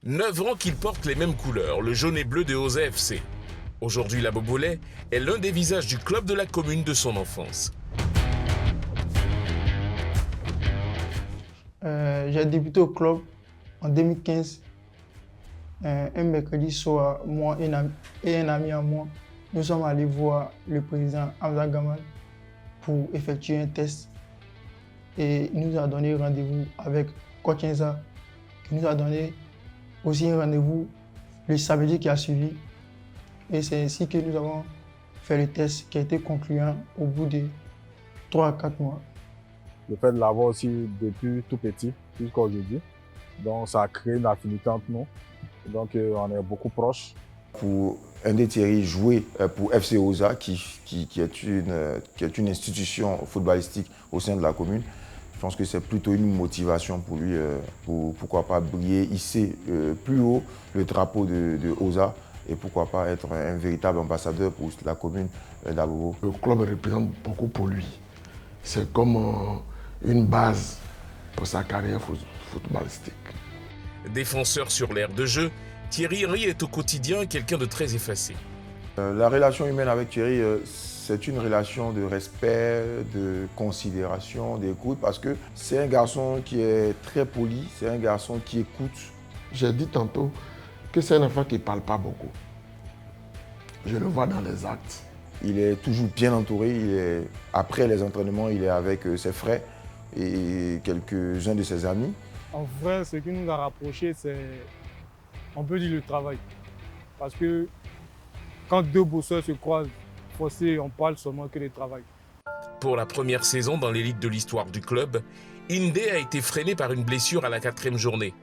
9 ans qu'il porte les mêmes couleurs, le jaune et bleu de Osa FC. Aujourd'hui, la Bobolay est l'un des visages du club de la commune de son enfance. J'ai débuté au club en 2015. Un mercredi soir, moi et un ami à moi, nous sommes allés voir le président Hamza Gamal pour effectuer un test. Et il nous a donné rendez-vous avec Coach Enza, qui nous a donné aussi un rendez-vous le samedi qui a suivi. Et c'est ainsi que nous avons fait le test qui a été concluant au bout de 3 à 4 mois. Le fait de l'avoir aussi depuis tout petit jusqu'à aujourd'hui, donc ça a créé une affinité entre nous. Donc on est beaucoup proches. Pour Ndé Thierry jouer pour FC Osa, qui est une institution footballistique au sein de la commune, je pense que c'est plutôt une motivation pour lui, pour pourquoi pas briller, hisser plus haut le drapeau de Osa et pourquoi pas être un véritable ambassadeur pour la commune d'Abobo. Le club représente beaucoup pour lui. C'est comme une base pour sa carrière footballistique. Défenseur sur l'aire de jeu, Thierry Henry est au quotidien quelqu'un de très effacé. La relation humaine avec Thierry, c'est une relation de respect, de considération, d'écoute, parce que c'est un garçon qui est très poli, c'est un garçon qui écoute. J'ai dit tantôt que c'est un enfant qui ne parle pas beaucoup. Je le vois dans les actes. Il est toujours bien entouré. Après les entraînements, il est avec ses frères et quelques-uns de ses amis. En vrai, ce qui nous a rapprochés, c'est, on peut dire, le travail. Parce que quand deux bosseurs se croisent, on parle seulement que de travail. Pour la première saison dans l'élite de l'histoire du club, Ndé a été freiné par une blessure à la 4e journée.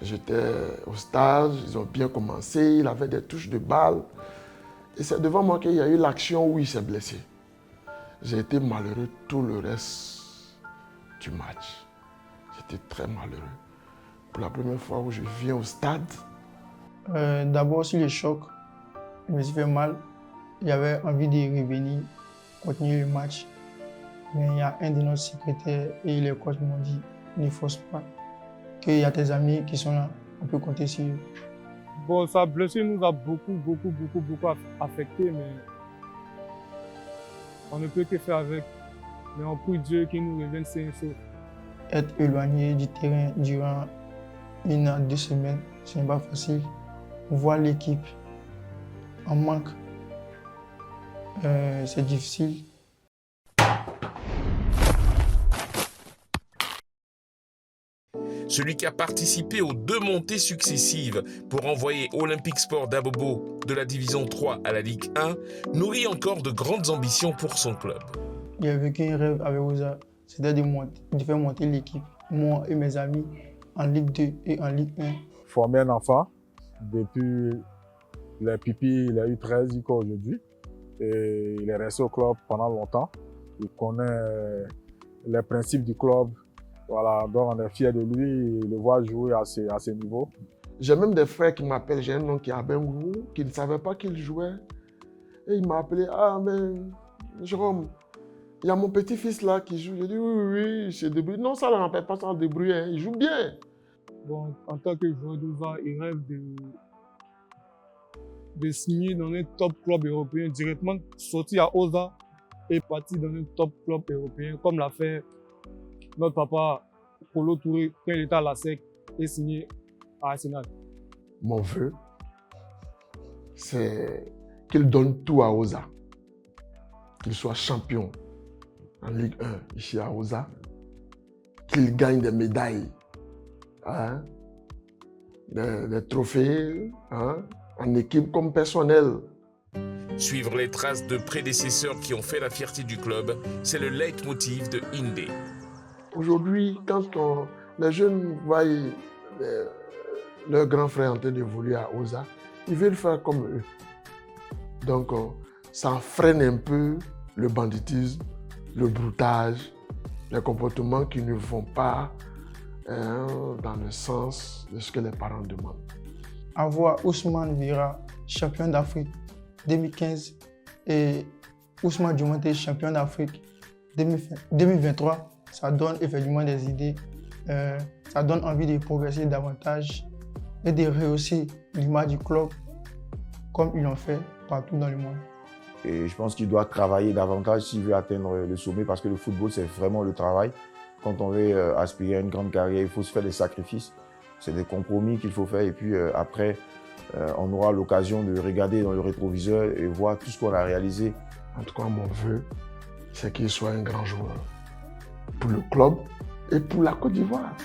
J'étais au stage, ils ont bien commencé, il avait des touches de balle. Et c'est devant moi qu'il y a eu l'action où il s'est blessé. J'ai été malheureux tout le reste du match. J'étais très malheureux. Pour la première fois où je viens au stade. D'abord sur le choc, je me suis fait mal. J'avais envie de revenir, continuer le match. Mais il y a un de nos secrétaires et les coachs m'ont dit, ne force pas, qu'il y a tes amis qui sont là, on peut compter sur eux. Bon, sa blessure nous a beaucoup affecté, mais on ne peut que faire avec. Mais on prie Dieu qu'il nous revienne sain et sauf. Être éloigné du terrain durant 1 à 2 semaines, ce n'est pas facile. Voir l'équipe en manque, c'est difficile. Celui qui a participé aux 2 montées successives pour envoyer Olympique Sport d'Abobo de la division 3 à la Ligue 1 nourrit encore de grandes ambitions pour son club. J'ai vécu un rêve avec Osa, c'était de faire monter l'équipe, moi et mes amis, en Ligue 2 et en Ligue 1. Former un enfant, depuis les pipis, il a eu 13 jusqu'à aujourd'hui. Et il est resté au club pendant longtemps. Il connaît les principes du club. Voilà, donc on est fiers de lui, le voir jouer à ce niveau. J'ai même des frères qui m'appellent, j'ai un oncle qui a Bengou, qui ne savait pas qu'il jouait. Et il m'a appelé, ah mais Jérôme, il y a mon petit-fils là qui joue. J'ai dit oui, il se débrouille. Non, ça ne l'empêche pas de se débrouiller, hein. Il joue bien. Bon, en tant que joueur d'Osa, il rêve de signer dans un top club européen, directement sortir à Osa et partir dans un top club européen, comme l'a fait notre papa Polo Touré quand il était à la SEC et signé à Arsenal. Mon vœu, c'est qu'il donne tout à Osa, qu'il soit champion en Ligue 1 ici à Osa, qu'il gagne des médailles, hein, des trophées, hein, en équipe comme personnel. Suivre les traces de prédécesseurs qui ont fait la fierté du club, c'est le leitmotiv de Ndé. Aujourd'hui, quand les jeunes voient leurs grands frères en train d'évoluer à Osa, ils veulent faire comme eux. Donc, ça freine un peu le banditisme, le broutage, les comportements qui ne vont pas dans le sens de ce que les parents demandent. Avoir Ousmane Vira, champion d'Afrique 2015, et Ousmane Diomante champion d'Afrique 2023, ça donne effectivement des idées, ça donne envie de progresser davantage et de rehausser l'image du club comme ils l'ont fait partout dans le monde. Et je pense qu'il doit travailler davantage s'il veut atteindre le sommet parce que le football, c'est vraiment le travail. Quand on veut aspirer à une grande carrière, il faut se faire des sacrifices. C'est des compromis qu'il faut faire et puis après, on aura l'occasion de regarder dans le rétroviseur et voir tout ce qu'on a réalisé. En tout cas, mon vœu, c'est qu'il soit un grand joueur pour le club et pour la Côte d'Ivoire.